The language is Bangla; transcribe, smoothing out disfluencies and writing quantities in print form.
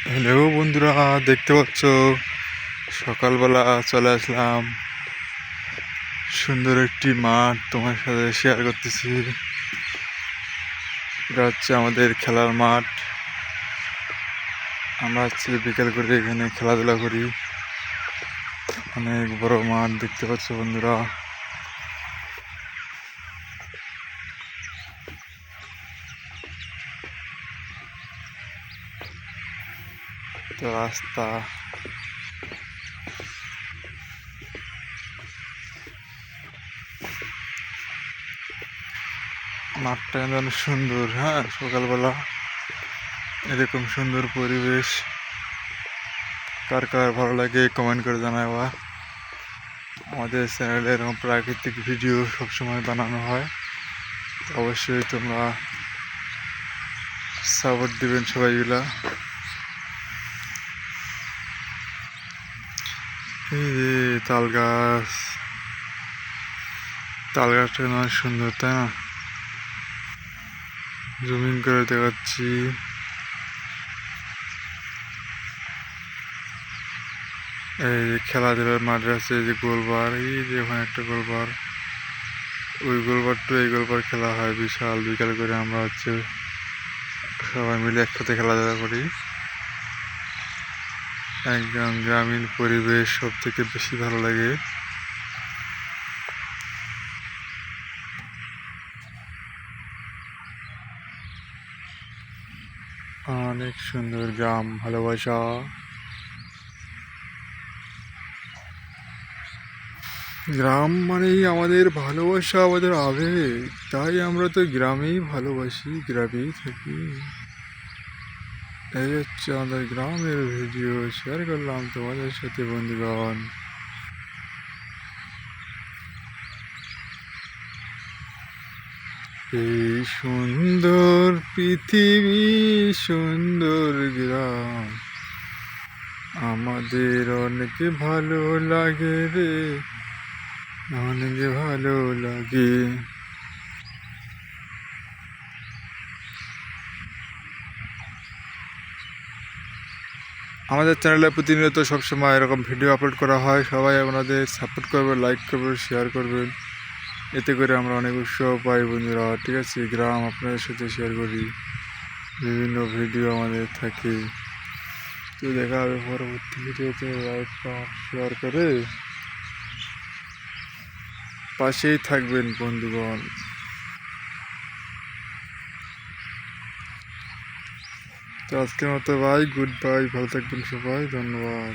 হ্যালো বন্ধুরা, দেখতে পাচ্ছ সকালবেলা চলে আসলাম। সুন্দর একটি মাঠ তোমার সাথে শেয়ার করতেছি। এটা হচ্ছে আমাদের খেলার মাঠ। আমরা হচ্ছে বিকেল করে এখানে খেলাধুলা করি। অনেক বড় মাঠ দেখতে পাচ্ছ বন্ধুরা। তো রাস্তা, মাঠটা অনেক সুন্দর। হ্যাঁ, সকালবেলা এরকম সুন্দর পরিবেশ কার কার ভালো লাগে কমেন্ট করে জানাবা। আমাদের চ্যানেলে এরকম প্রাকৃতিক ভিডিও সবসময় বানানো হয়, অবশ্যই তোমরা সাপোর্ট দিবেন সবাইগুলা। এই যে তাল গাছ, তাল গাছটা অনেক সুন্দর, তাই না? জুমিং করে দেখাচ্ছি। এই যে খেলাধুলার মাঠে আছে, এই যে গোলবার, এই যে ওখানে একটা গোলবার, ওই গোলবার টু এই গোলবার খেলা হয় বিশাল। বিকাল করে আমরা হচ্ছে সবাই মিলে একসাথে খেলাধুলা করি। একদম গ্রামীণ পরিবেশ সব থেকে বেশি ভালো লাগে। অনেক সুন্দর গ্রাম, ভালোবাসা। গ্রাম মানেই আমাদের ভালোবাসা, আমাদের আবেগ। তাই আমরা তো গ্রামেই ভালোবাসি, গ্রামেই থাকি। এই হচ্ছে আমাদের গ্রামের ভিডিও শেয়ার করলাম তোমাদের সাথে বন্ধুগণ। এই সুন্দর পৃথিবী, সুন্দর গ্রাম, আমাদের অনেক ভালো লাগে রে, অনেক ভালো লাগে। আমাদের চ্যানেলে প্রতিনিয়ত সবসময় এরকম ভিডিও আপলোড করা হয়। সবাই আপনাদের সাপোর্ট করবেন, লাইক করবেন, শেয়ার করবেন। এতে করে আমরা অনেক উৎসাহ পাই বন্ধুরা। ঠিক আছে, গ্রাম আপনাদের সাথে শেয়ার করি, বিভিন্ন ভিডিও আমাদের থাকে। তো দেখা হবে পরবর্তী ভিডিওতে। লাইক শেয়ার করে পাশেই থাকবেন বন্ধুগণ। তো আজকের মতো বাই, গুড বাই, ভালো থাকবেন সবাই, ধন্যবাদ।